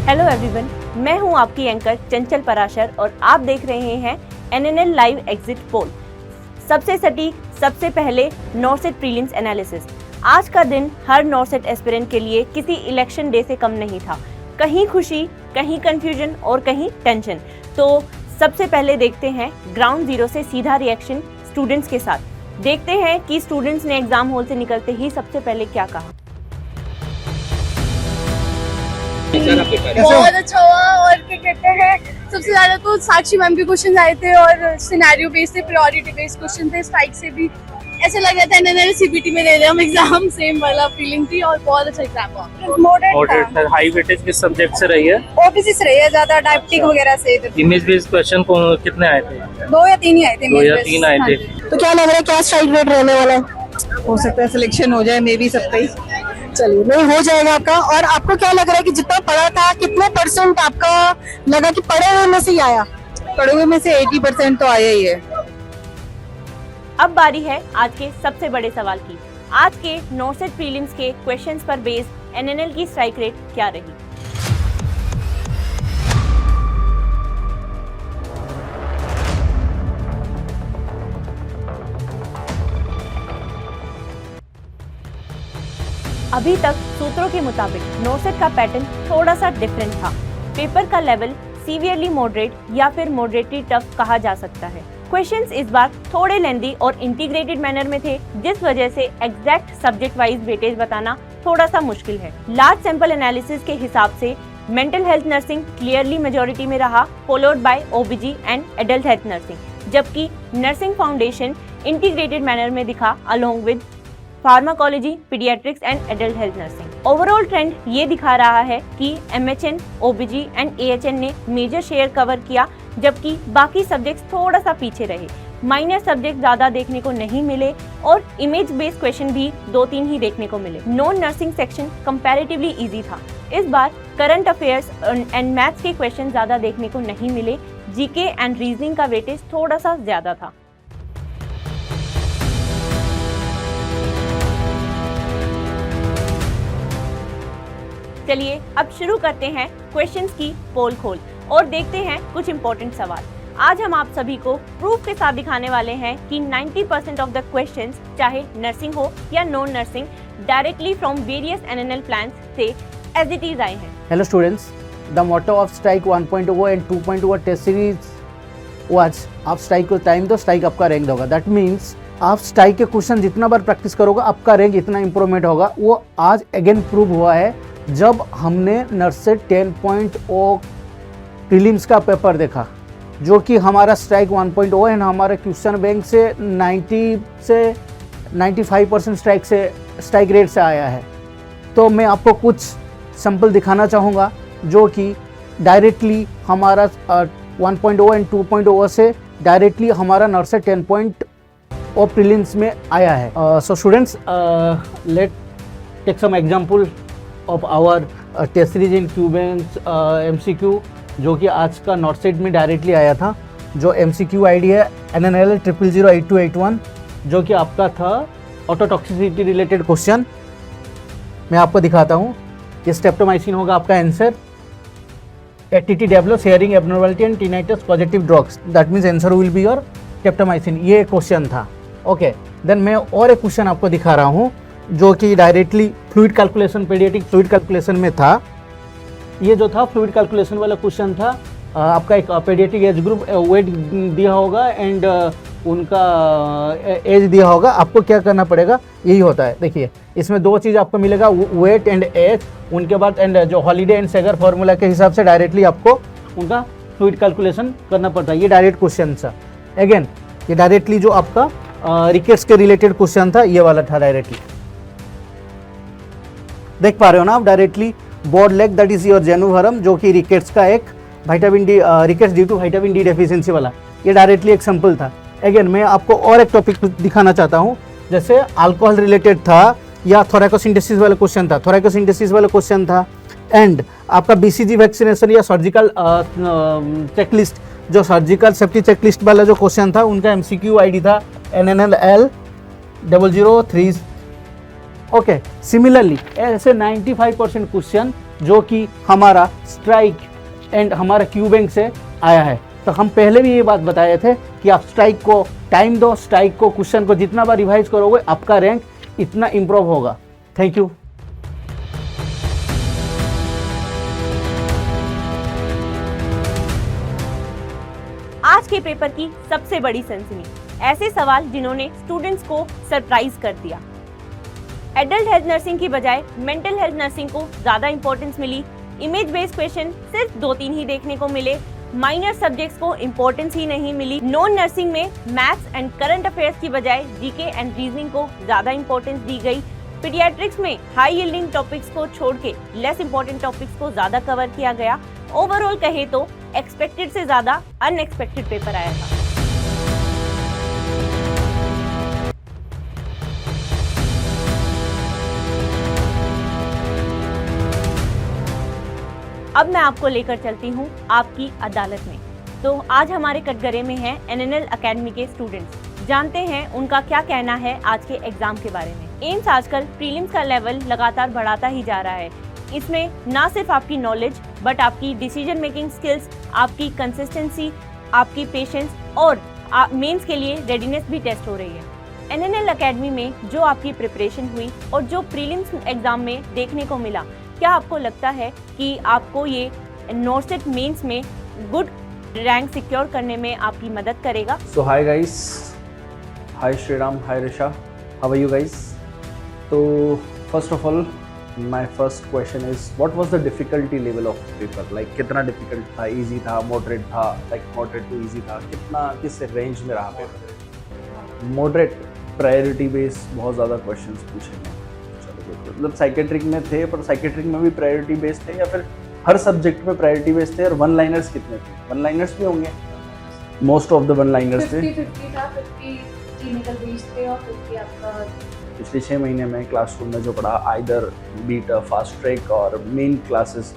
Hello everyone, मैं हूं आपकी एंकर चंचल पराशर और आप देख रहे हैं NNL लाइव एग्जिट पोल। सबसे सटीक, सबसे पहले नॉर्सेट प्रीलिम्स एनालिसिस। आज का दिन हर नॉर्सेट एस्पिरेंट के लिए किसी इलेक्शन डे से कम नहीं था। कहीं खुशी, कहीं कंफ्यूजन और कहीं टेंशन। तो सबसे पहले देखते हैं ग्राउंड जीरो से सीधा रिएक्शन स्टूडेंट्स के साथ। देखते हैं कि स्टूडेंट्स ने एग्जाम हॉल से निकलते ही सबसे पहले क्या कहा। बहुत अच्छा हुआ और क्या कहते हैं, सबसे ज्यादा तो साक्षी मैम के क्वेश्चन आए थे और सिनेरियो बेस्ड थे, प्रायोरिटी बेस्ड क्वेश्चन थे। स्ट्राइक से भी ऐसा लग रहा था एनएनएल सीबीटी में दे रहे हम एग्जाम, सेम वाला फीलिंग थी और बहुत अच्छा एग्जाम हुआ। मॉडरेट था। हाई वेटेज किस सब्जेक्ट से रही है? ओबीसी से रही है, ज्यादा डायबिटिक वगैरह से। इमेज बेस्ड क्वेश्चन कितने आए थे? 2 या 3 ही आए थे। 2 या 3 आए थे। तो क्या लग रहा है, क्या स्ट्राइक रेट रहने वाला है? हो सकता है सिलेक्शन हो जाए, मे बी सबका ही। चलिए, नहीं हो जाएगा आपका। और आपको क्या लग रहा है कि जितना पढ़ा था, कितने % आपका लगा कि पढ़े हुए में से ही आया? पढ़े हुए में से 80% तो आया ही है। अब बारी है आज के सबसे बड़े सवाल की। आज के नॉर्सेट प्रीलिम्स के क्वेश्चंस पर बेस्ड एनएनएल की स्ट्राइक रेट क्या रही? अभी तक सूत्रों के मुताबिक नॉर्सेट का पैटर्न थोड़ा सा डिफरेंट था। पेपर का लेवल सीवियरली मॉडरेट या फिर मॉडरेटली टफ कहा जा सकता है। क्वेश्चंस इस बार थोड़े लेंदी और इंटीग्रेटेड मैनर में थे, जिस वजह से एग्जैक्ट सब्जेक्ट वाइज वेटेज बताना थोड़ा सा मुश्किल है। लार्ज सैंपल एनालिसिस के हिसाब से mental health nursing clearly majority में रहा, followed by ओबीजी and adult health nursing, जबकि नर्सिंग फाउंडेशन इंटीग्रेटेड मैनर में दिखा along with pharmacology, paediatrics and adult health nursing. Overall trend ये दिखा रहा है कि MHN, OBG एंड AHN ने मेजर शेयर कवर किया, जबकि बाकी सब्जेक्ट्स थोड़ा सा पीछे रहे। माइनर सब्जेक्ट ज्यादा देखने को नहीं मिले और इमेज बेस्ड क्वेश्चन भी 2-3 ही देखने को मिले। Non nursing section comparatively easy था। इस बार करंट अफेयर्स एंड मैथ्स के क्वेश्चन ज्यादा देखने को नहीं मिले। जीके एंड रीजनिंग का वेटेज थोड़ा सा ज्यादा था। चलिए अब शुरू करते हैं क्वेश्चंस की पोल खोल और देखते हैं कुछ इंपॉर्टेंट सवाल। आज हम आप सभी को प्रूफ के साथ दिखाने वाले हैं कि 90% ऑफ द क्वेश्चंस, चाहे नर्सिंग हो या non nursing, directly from various NNL plans से एज इट इज आए हैं। Hello students, the motto of strike 1.0 and 2.0 test series was आप स्ट्राइक को टाइम दो, स्ट्राइक आपका रैंक होगा। दैट मीन्स आप स्ट्राइक के क्वेश्चन जितना बार प्रैक्टिस करोगे आपका रैंक इतना इंप्रूवमेंट होगा। वो आज अगेन प्रूव हुआ है जब हमने नर्सेट 10.0 प्रीलिम्स का पेपर देखा, जो कि हमारा स्ट्राइक 1.0 है। हमारे क्वेश्चन बैंक से 90 से 95% स्ट्राइक रेट से आया है। तो मैं आपको कुछ सैंपल दिखाना चाहूँगा जो कि डायरेक्टली हमारा 1.0 एंड 2.0 से डायरेक्टली हमारा नर्सेट 10.0 प्रीलिम्स में आया है। So students, let take some example of our test series in cubens MCQ, जो कि आज का नॉर्सेट में डायरेक्टली आया था। जो MCQ ID है NNL 0008281, जो कि आपका था ऑटोटॉक्सिसिटी रिलेटेड क्वेश्चन। मैं आपको दिखाता हूँ। ये स्ट्रेप्टोमाइसिन होगा आपका answer. ATT develop hearing abnormality and tinnitus positive drugs, that means answer will be your streptomycin. ये क्वेश्चन था। ओके, देन मैं और एक क्वेश्चन आपको दिखा रहा हूँ जो कि directly fluid calculation, paediatric fluid calculation में था। ये जो था फ्लूइड कैलकुलेशन वाला क्वेश्चन था। आपका एक पीडियाट्रिक एज ग्रुप वेट दिया होगा एंड उनका एज दिया होगा। आपको क्या करना पड़ेगा, यही होता है। देखिए, इसमें 2 चीज़ आपको मिलेगा, वेट एंड एज। उनके बाद एंड जो हॉलीडे एंड सेगर फार्मूला के हिसाब से डायरेक्टली आपको उनका फ्लूइड कैलकुलेशन करना पड़ता है। ये डायरेक्ट क्वेश्चन था। अगेन ये डायरेक्टली जो आपका रिकेट्स के रिलेटेड क्वेश्चन था, ये वाला था डायरेक्टली। देख पा रहे हो ना आप, डायरेक्टली बोर्ड leg that is your genu varum, जो कि रिकेट्स का एक vitamin D, rickets due to vitamin D deficiency वाला, ये डायरेक्टली एक सैंपल था। अगेन मैं आपको और एक टॉपिक दिखाना चाहता हूँ, जैसे अल्कोहल रिलेटेड था या थोरैकोसिंथेसिस वाला क्वेश्चन था। थोरैकोसिंथेसिस वाला क्वेश्चन था एंड आपका BCG वैक्सीनेशन या सर्जिकल चेकलिस्ट, जो सर्जिकल सेफ्टी चेकलिस्ट वाला जो क्वेश्चन था, उनका MCQ ID था NNL 003। ओके, सिमिलरली ऐसे 95% क्वेश्चन जो कि हमारा स्ट्राइक एंड हमारा क्यू बैंक से आया है। तो हम पहले भी ये बात बताए थे कि आप स्ट्राइक को टाइम दो, स्ट्राइक को क्वेश्चन को जितना बार रिवाइज करोगे आपका रैंक इतना इम्प्रूव होगा। Thank you. आज के पेपर की सबसे बड़ी सनसनी, ऐसे सवाल जिन्होंने स्टूडेंट्स को सरप्राइज कर दिया। एडल्ट हेल्थ नर्सिंग की बजाय मेंटल हेल्थ नर्सिंग को ज्यादा इंपॉर्टेंस मिली। इमेज बेस्ड क्वेश्चन सिर्फ 2-3 ही देखने को मिले। माइनर सब्जेक्ट्स को इंपॉर्टेंस ही नहीं मिली। नॉन नर्सिंग में मैथ्स एंड करंट अफेयर्स की बजाय जीके एंड रीजनिंग को ज्यादा इंपॉर्टेंस दी गई। पीडियाट्रिक्स में हाई यील्डिंग टॉपिक्स को छोड़ के लेस इंपॉर्टेंट टॉपिक्स को ज्यादा कवर किया गया। ओवरऑल कहे तो एक्सपेक्टेड से ज्यादा अनएक्सपेक्टेड पेपर आया था। अब मैं आपको लेकर चलती हूँ आपकी अदालत में। तो आज हमारे कटघरे में हैं NNL अकेडमी के स्टूडेंट्स। जानते हैं उनका क्या कहना है आज के एग्जाम के बारे में। एम्स आजकल प्रीलिम्स का लेवल लगातार बढ़ाता ही जा रहा है। इसमें ना सिर्फ आपकी नॉलेज बट आपकी डिसीजन मेकिंग स्किल्स, आपकी कंसिस्टेंसी, आपकी पेशेंस और मेंस के लिए रेडीनेस भी टेस्ट हो रही है। NNL अकेडमी में जो आपकी प्रिपरेशन हुई और जो प्रीलिम्स एग्जाम में देखने को मिला, क्या आपको लगता है कि आपको ये नॉर्सेट मेंस में गुड रैंक सिक्योर करने में आपकी मदद करेगा? So hi guys, hi Shriram, hi Risha, how are you guys? So first of all, my first question is what was the difficulty level of paper? Like कितना difficult था, easy था, moderate था, like moderate to easy था, कितना किस range में रहा paper? Moderate, priority based बहुत ज़्यादा questions पूछे गए। मतलब साइकेट्रिक में थे, पर साइकेट्रिक में भी प्रायोरिटी बेस्ड थे या फिर हर सब्जेक्ट में प्रायोरिटी बेस्ड थे? और वन लाइनर्स कितने थे? वन लाइनर्स भी होंगे, most of the one liners थे। 50-50 था, 50 क्लिनिकल बेस्ड थे और 50 आपका। पिछले 6 महीने में क्लासरूम में जो पढ़ा, आइदर बीट फास्ट ट्रैक और मेन क्लासेस,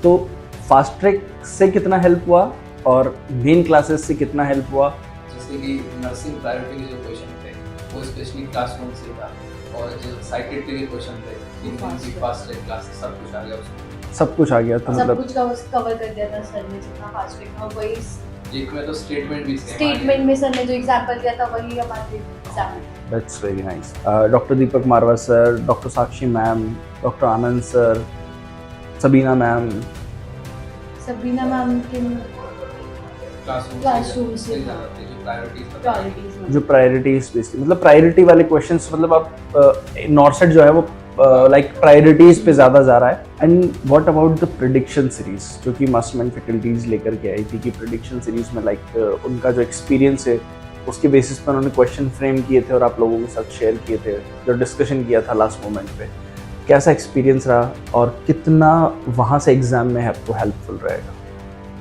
तो फास्ट ट्रैक से कितना हेल्प हुआ और मेन क्लासेस से कितना हेल्प हुआ? जैसे कि नर्सिंग प्रायोरिटी के जो क्वेश्चन थे वो स्पेशली क्लासरूम से था, और जो साइकेट्री के क्वेश्चन थे इनकी फास्ट ट्रैक क्लासेस सब कुछ आ गया उसमें। सब कुछ आ गया था, सब मतलब कुछ कवर कर दिया था सर ने, जितना फास्ट ट्रैक था वही। एक में तो स्टेटमेंट भी थे, स्टेटमेंट में सर ने जो एग्जांपल दिया था वही हमारे एग्जाम में। That's very nice. Doctor Deepak Marwah sir, doctor Sakshi ma'am, doctor Anand sir, Sabina ma'am के क्लासरूम से जो प्रायोरिटीज बेस्ड, मतलब प्रायोरिटी वाले क्वेश्चंस, मतलब आप नॉर्सेट जो है वो लाइक प्रायोरिटीज पे ज़्यादा जा रहा है। And what about the prediction series, जो कि मास्टरमाइंड फैकल्टीज लेकर के आई थी कि प्रेडिक्शन सीरीज में लाइक उनका जो एक्सपीरियंस है उसके बेसिस पर उन्होंने क्वेश्चन फ्रेम किए थे और आप लोगों के साथ शेयर किए थे, जो डिस्कशन किया था लास्ट मोमेंट पे। कैसा एक्सपीरियंस रहा और कितना वहाँ से एग्जाम में आपको हेल्पफुल रहेगा?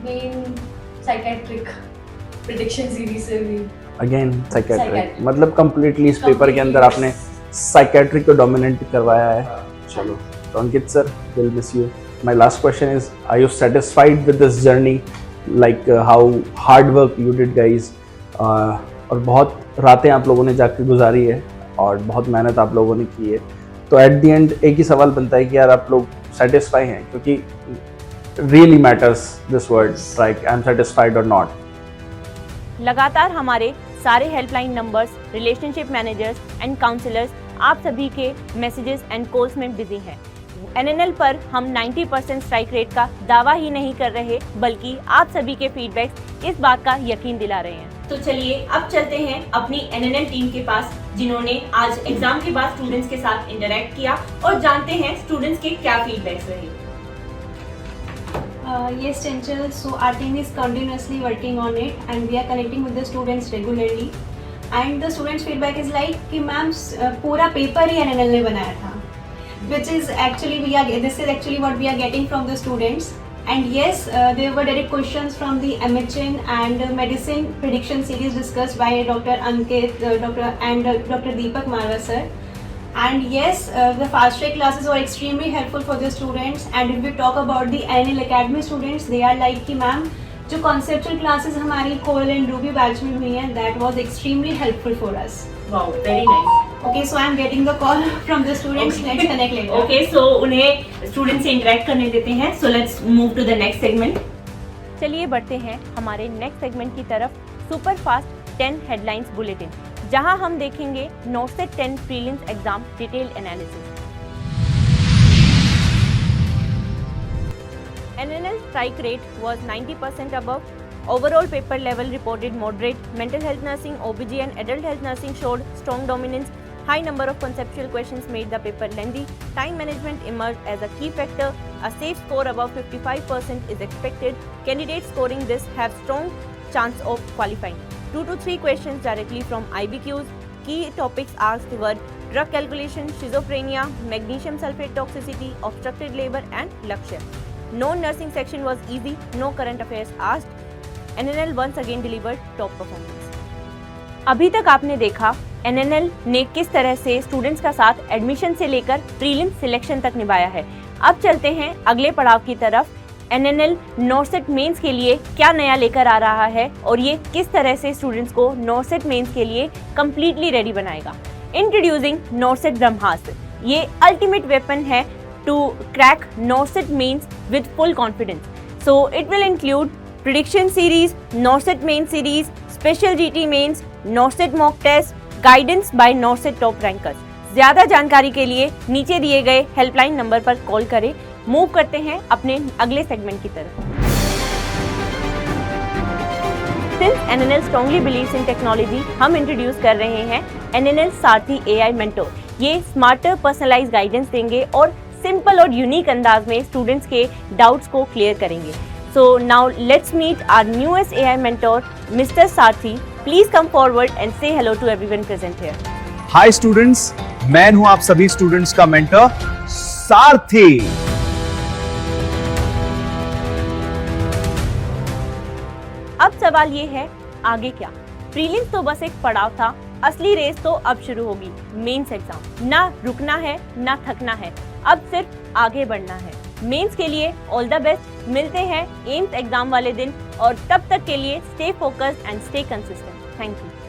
मेन साइकेट्रिक प्रेडिक्शन सीरीज से भी अगेन साइकेट्रिक, Psychiatric. मतलब कंप्लीटली इस पेपर के अंदर आपने साइकेट्रिक को डोमिनेट करवाया है। चलो, तो Ankit sir, will miss you. My last question is, are you satisfied with this journey? Like how hard work you did guys, और बहुत रातें आप लोगों ने जाके गुजारी है और बहुत मेहनत आप लोगों ने की है। तो एट द एंड एक ही सवाल बनता है कि यार आप लोग सेटिस्फाई हैं? क्योंकि really matters this word, like I'm satisfied or not. लगातार हमारे सारे helpline numbers, relationship managers and counsellors आप सभी के मैसेजेस एंड कॉल्स में बिजी हैं। NNL पर हम 90% स्ट्राइक रेट का दावा ही नहीं कर रहे, बल्कि आप सभी के फीडबैक्स इस बात का यकीन दिला रहे हैं। तो चलिए अब चलते हैं अपनी NNL टीम के पास, जिन्होंने आज एग्जाम के बाद स्टूडेंट्स के साथ इंटरेक्ट किया, और जानते हैं स्टूडेंट्स के क्या फीडबैक्स रहे। Yes, Chanchal. So our team is continuously working on it, and we are connecting with the students regularly. And the students' feedback is like कि मैम पूरा पेपर ही NNL ने बनाया था, which is actually this is actually what we are getting from the students. And yes, there were direct questions from the MHN and medicine prediction series discussed by Dr. Ankit, Dr. Deepak Marwa sir. And yes, the fast track classes were extremely helpful for the students. And if we talk about the NNL Academy students, they are like कि ma'am जो conceptual classes हमारी Coral and Ruby batch में हुई हैं, that was extremely helpful for us. Wow, very nice. Okay, so I'm getting the call from the students. Let's connect later. Okay so उन्हें student से interact करने देते हैं. So let's move to the next segment. चलिए बढ़ते हैं हमारे next segment की तरफ, सुपर फास्ट 10 हेडलाइंस बुलेटिन, जहां हम देखेंगे नॉर्सेट 10 prelims exam detail analysis. NNL strike rate was 90% above. Overall paper level reported moderate. Mental health nursing, OBG and adult health nursing showed strong dominance. High number of conceptual questions made the paper lengthy. Time management emerged as a key factor. A safe score above 55% is expected. Candidates scoring this have strong chance of qualifying. 2 to 3 questions directly from IBQs. Key topics asked were drug calculation, schizophrenia, magnesium sulfate toxicity, obstructed labor and Lakshya. Non-nursing section was easy. No current affairs asked. NNL once again delivered top performance. अभी तक आपने देखा NNL ने किस तरह से students का साथ एडमिशन से लेकर प्रीलिम सिलेक्शन तक निभाया है. अब चलते हैं अगले पड़ाव की तरफ. NNL नॉर्सेट मेंस के लिए क्या नया लेकर आ रहा है और ये किस तरह से स्टूडेंट्स को नॉर्सेट मेंस के लिए कंप्लीटली रेडी बनाएगा. Introducing NORCET Brahmastra. ये अल्टीमेट वेपन है to crack NORCET mains with full confidence. So it will include prediction series, NORCET main series, special GT mains, NORCET mock test, guidance by NORCET top rankers. ज्यादा जानकारी के लिए नीचे दिए गए helpline number पर call करें. मूव करते हैं अपने अगले सेगमेंट की तरफ. Since NNL strongly believes in technology, हम इंट्रोड्यूस कर रहे हैं NNL सारथी AI मेंटोर. ये स्मार्टर पर्सनलाइज गाइडेंस देंगे और सिंपल और यूनिक अंदाज में स्टूडेंट्स के डाउट्स को क्लियर करेंगे. So now let's meet our newest AI mentor, Mr. Sarthi. Please come forward and say hello to everyone present here. Hi students, मैं हूं आप सभी स्टूडेंट्स का मेंटर सारथी. अब सवाल ये है, आगे क्या? प्रीलिम्स तो बस एक पड़ाव था, असली रेस तो अब शुरू होगी, मेंस एग्जाम. ना रुकना है ना थकना है, अब सिर्फ आगे बढ़ना है. मेंस के लिए ऑल द बेस्ट. मिलते हैं एम्स एग्जाम वाले दिन और तब तक के लिए stay focused and stay consistent. Thank you.